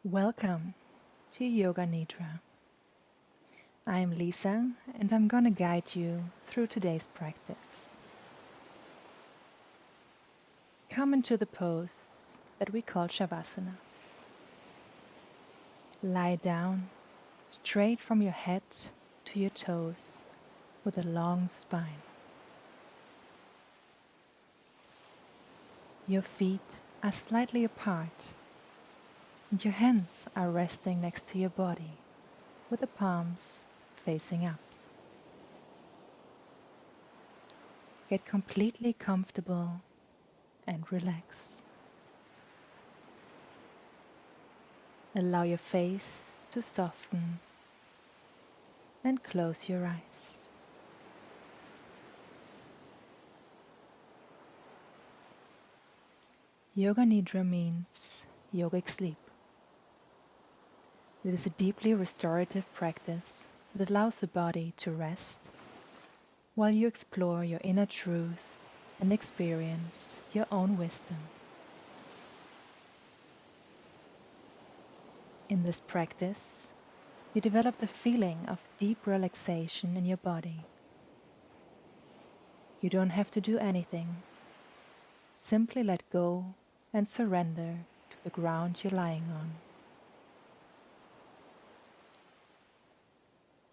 Welcome to Yoga Nidra. I'm Lisa and I'm gonna guide you through today's practice. Come into the pose that we call Savasana. Lie down straight from your head to your toes with a long spine. Your feet are slightly apart and your hands are resting next to your body with the palms facing up. Get completely comfortable and relax. Allow your face to soften and close your eyes. Yoga Nidra means yogic sleep. It is a deeply restorative practice that allows the body to rest while you explore your inner truth and experience your own wisdom. In this practice, you develop the feeling of deep relaxation in your body. You don't have to do anything. Simply let go and surrender to the ground you're lying on.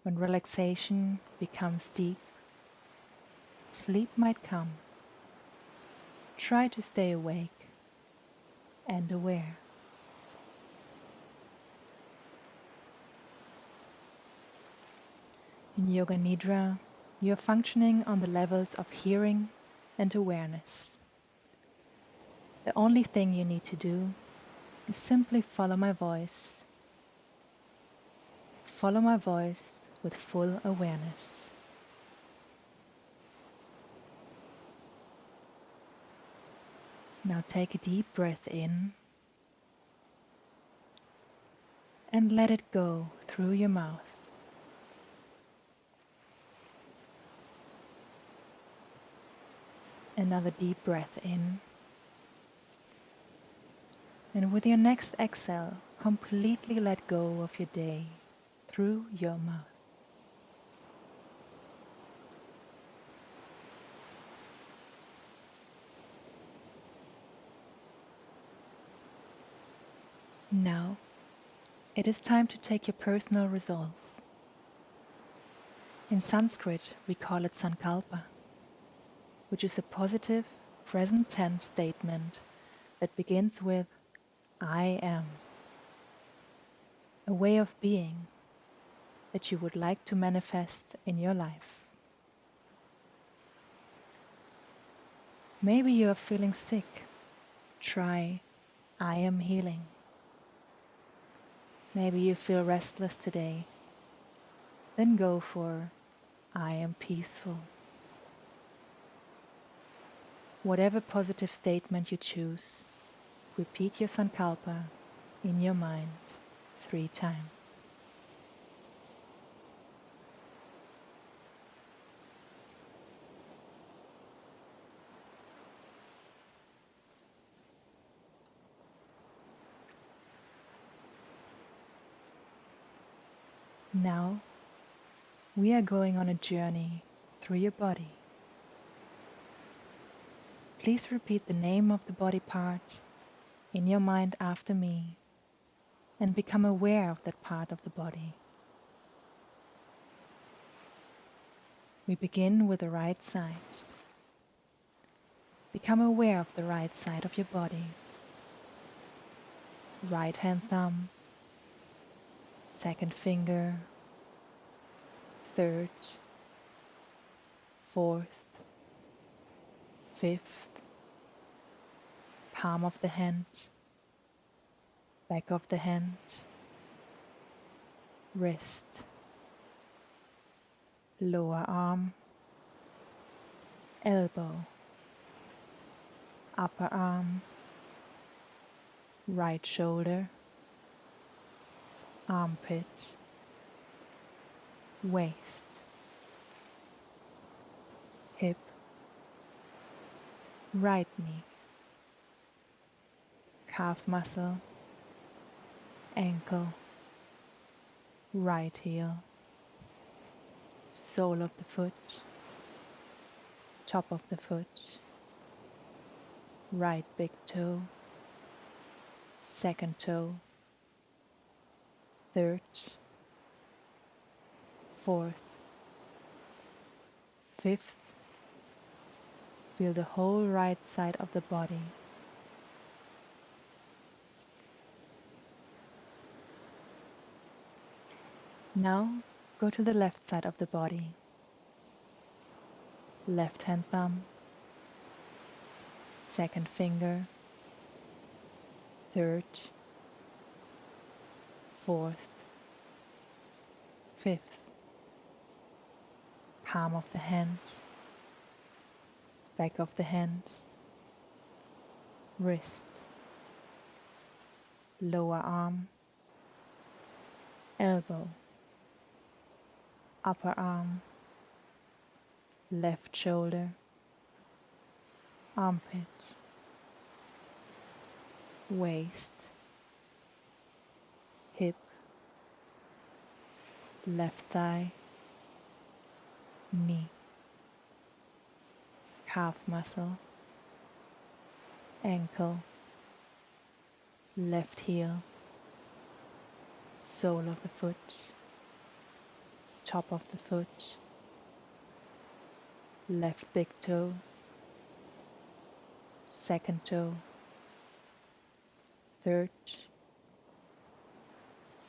When relaxation becomes deep, sleep might come. Try to stay awake and aware. In Yoga Nidra, you are functioning on the levels of hearing and awareness. The only thing you need to do is simply follow my voice. Follow my voice with full awareness. Now take a deep breath in and let it go through your mouth. Another deep breath in. And with your next exhale, completely let go of your day through your mouth. Now, it is time to take your personal resolve. In Sanskrit, we call it sankalpa, which is a positive, present tense statement that begins with I am, a way of being that you would like to manifest in your life. Maybe you are feeling sick. Try I am healing. Maybe you feel restless today. Then go for I am peaceful. Whatever positive statement you choose, repeat your sankalpa in your mind 3 times. Now, we are going on a journey through your body. Please repeat the name of the body part in your mind after me and become aware of that part of the body. We begin with the right side. Become aware of the right side of your body. Right hand thumb, second finger, third, fourth, fifth, palm of the hand, back of the hand, wrist, lower arm, elbow, upper arm, right shoulder, armpit, waist, hip, right knee, calf muscle, ankle, right heel, sole of the foot, top of the foot, right big toe, second toe, third, fourth, fifth. Feel the whole right side of the body. Now go to the left side of the body. Left hand thumb, second finger, third, fourth, fifth, palm of the hand, back of the hand, wrist, lower arm, elbow, upper arm, left shoulder, armpit, waist, hip, left thigh, knee, calf muscle, ankle, left heel, sole of the foot, top of the foot, left big toe, second toe, third,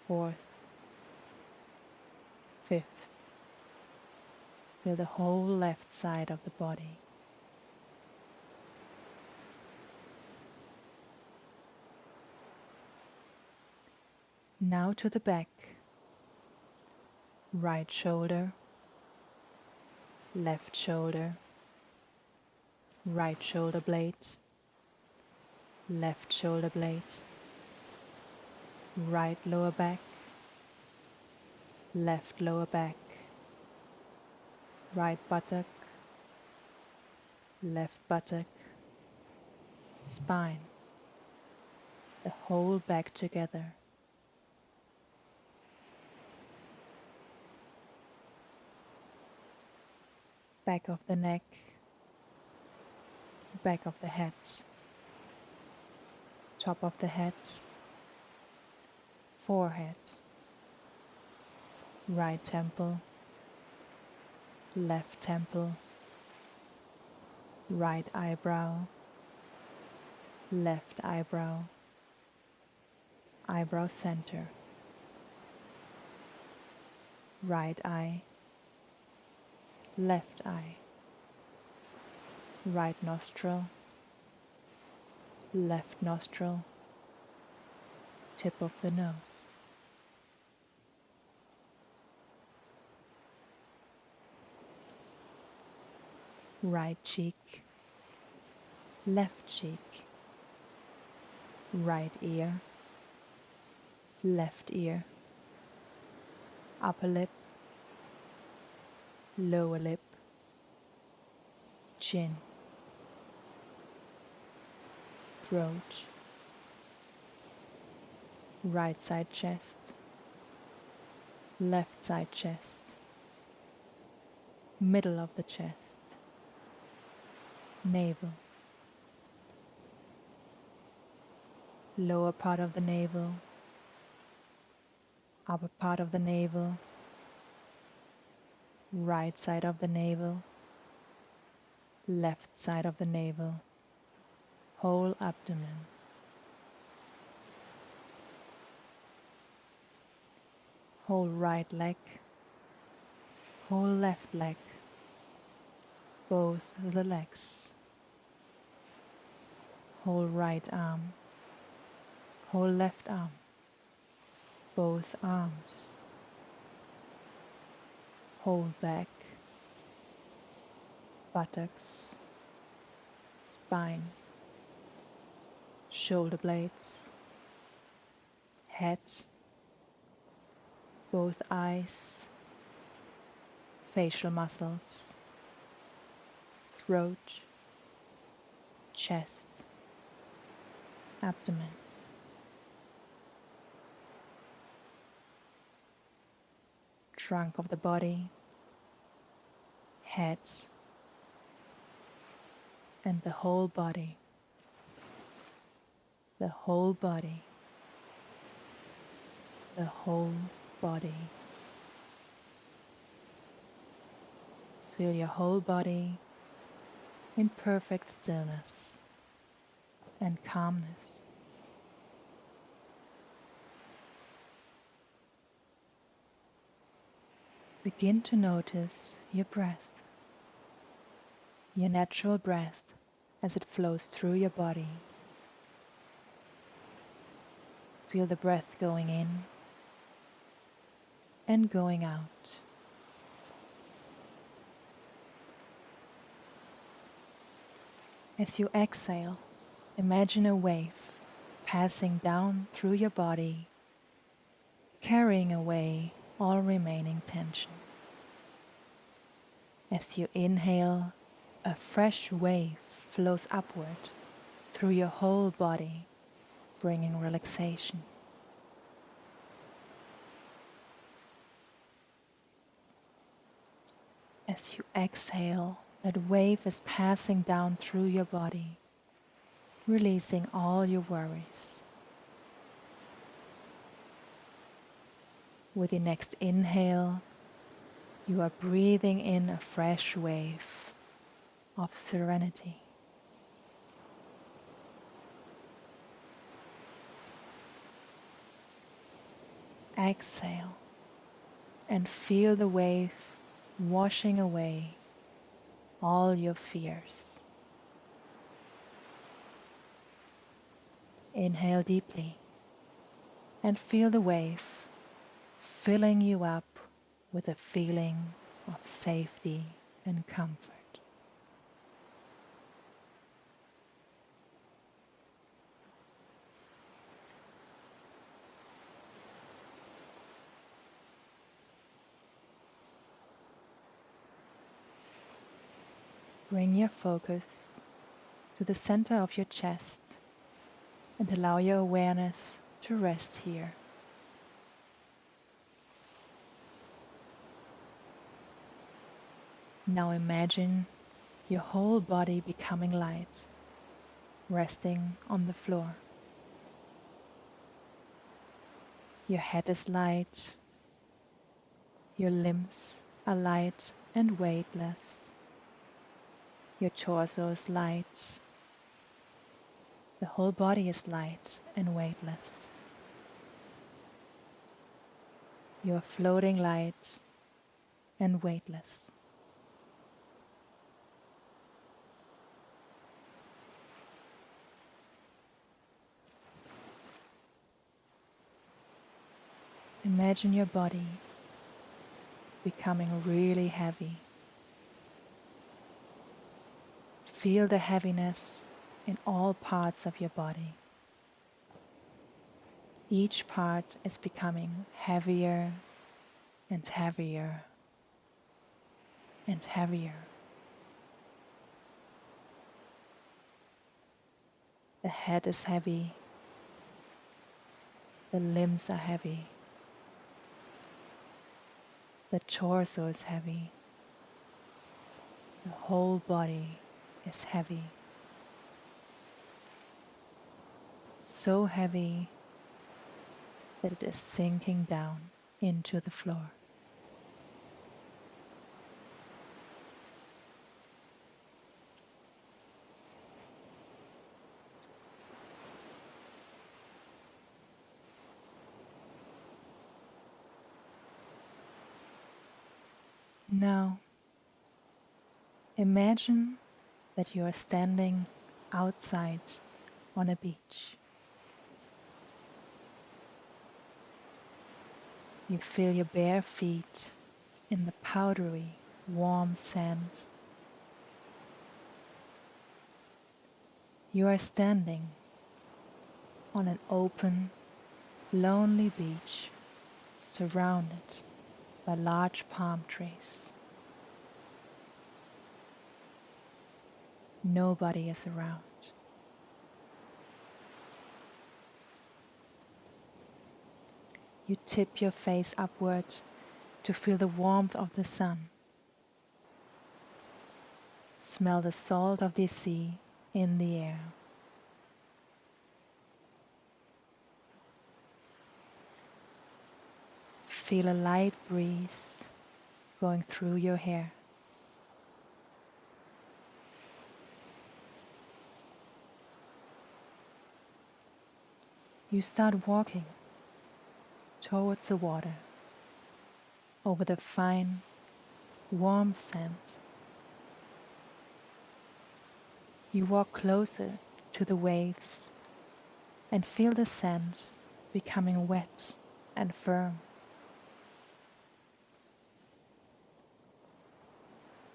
fourth, fifth. Feel the whole left side of the body. Now to the back. Right shoulder, left shoulder, right shoulder blade, left shoulder blade, right lower back, left lower back, right buttock, left buttock, spine, the whole back together. Back of the neck, back of the head, top of the head, forehead, right temple, left temple, right eyebrow, left eyebrow, eyebrow center, right eye, left eye, right nostril, left nostril, tip of the nose. Right cheek, left cheek, right ear, left ear, upper lip, lower lip, chin, throat, right side chest, left side chest, middle of the chest, navel, lower part of the navel, upper part of the navel, right side of the navel, left side of the navel, whole abdomen. Whole right leg, whole left leg, both the legs, whole right arm, whole left arm, both arms, whole back, buttocks, spine, shoulder blades, head, both eyes, facial muscles, throat, chest, abdomen. trunk of the body, head, and the whole body. The whole body. The whole body. Feel your whole body in perfect stillness and calmness. Begin to notice your breath, your natural breath as it flows through your body. Feel the breath going in and going out. As you exhale, imagine a wave passing down through your body, carrying away all remaining tension. As you inhale, a fresh wave flows upward through your whole body, bringing relaxation. As you exhale, that wave is passing down through your body, releasing all your worries. With your next inhale, you are breathing in a fresh wave of serenity. Exhale and feel the wave washing away all your fears. Inhale deeply and feel the wave filling you up with a feeling of safety and comfort. Bring your focus to the center of your chest and allow your awareness to rest here. Now imagine your whole body becoming light, resting on the floor. Your head is light, your limbs are light and weightless. Your torso is light. The whole body is light and weightless. You are floating light and weightless. Imagine your body becoming really heavy. Feel the heaviness in all parts of your body. Each part is becoming heavier and heavier and heavier. The head is heavy. The limbs are heavy. The torso is heavy. The whole body is heavy. So heavy that it is sinking down into the floor. Now, imagine that you are standing outside on a beach. You feel your bare feet in the powdery, warm sand. You are standing on an open, lonely beach surrounded by large palm trees. Nobody is around. You tip your face upward to feel the warmth of the sun. Smell the salt of the sea in the air. Feel a light breeze going through your hair. You start walking towards the water, over the fine, warm sand. You walk closer to the waves and feel the sand becoming wet and firm.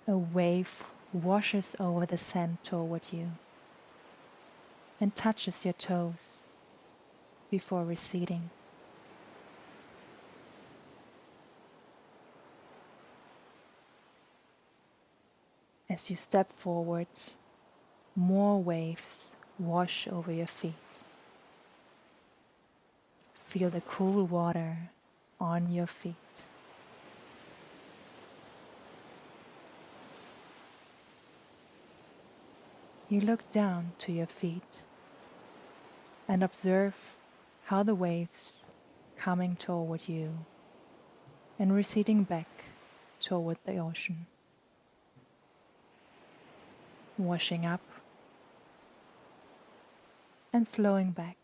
A wave washes over the sand toward you and touches your toes before receding. As you step forward, more waves wash over your feet. Feel the cool water on your feet. You look down to your feet and observe how the waves coming toward you and receding back toward the ocean, washing up and flowing back.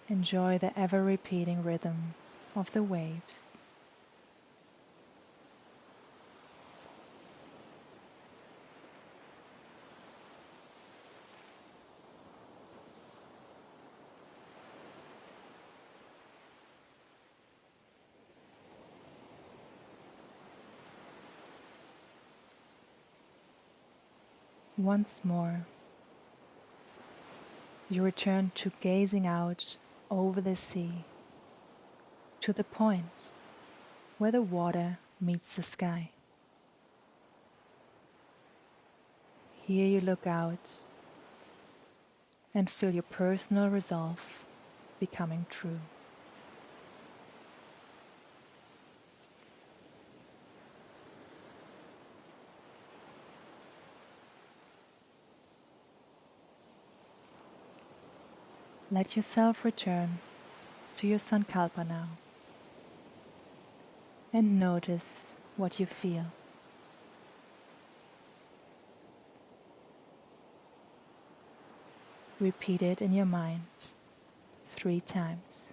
Enjoy the ever-repeating rhythm of the waves. Once more, you return to gazing out over the sea, to the point where the water meets the sky. Here you look out and feel your personal resolve becoming true. Let yourself return to your sankalpa now and notice what you feel. Repeat it in your mind 3 times.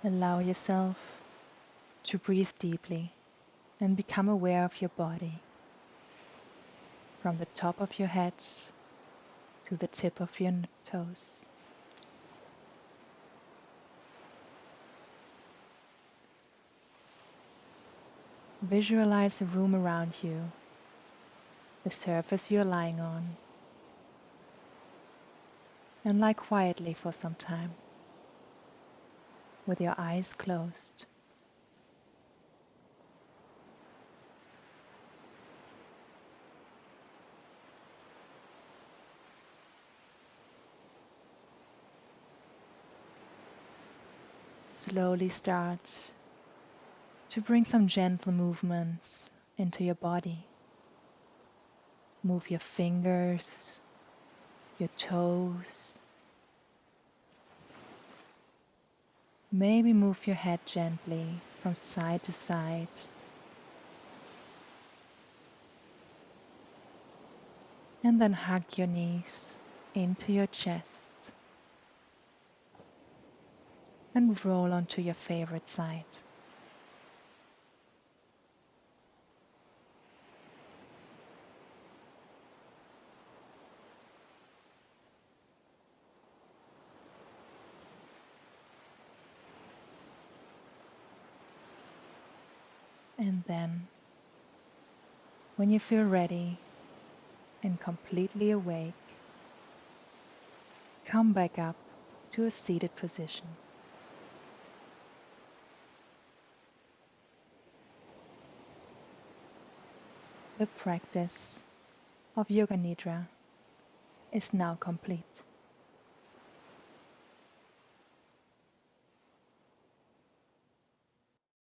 Allow yourself to breathe deeply and become aware of your body, from the top of your head to the tip of your toes. Visualize the room around you, the surface you're lying on, and lie quietly for some time with your eyes closed. Slowly start to bring some gentle movements into your body. Move your fingers, your toes. Maybe move your head gently from side to side. And then hug your knees into your chest and roll onto your favorite side. And then, when you feel ready and completely awake, come back up to a seated position. The practice of Yoga Nidra is now complete.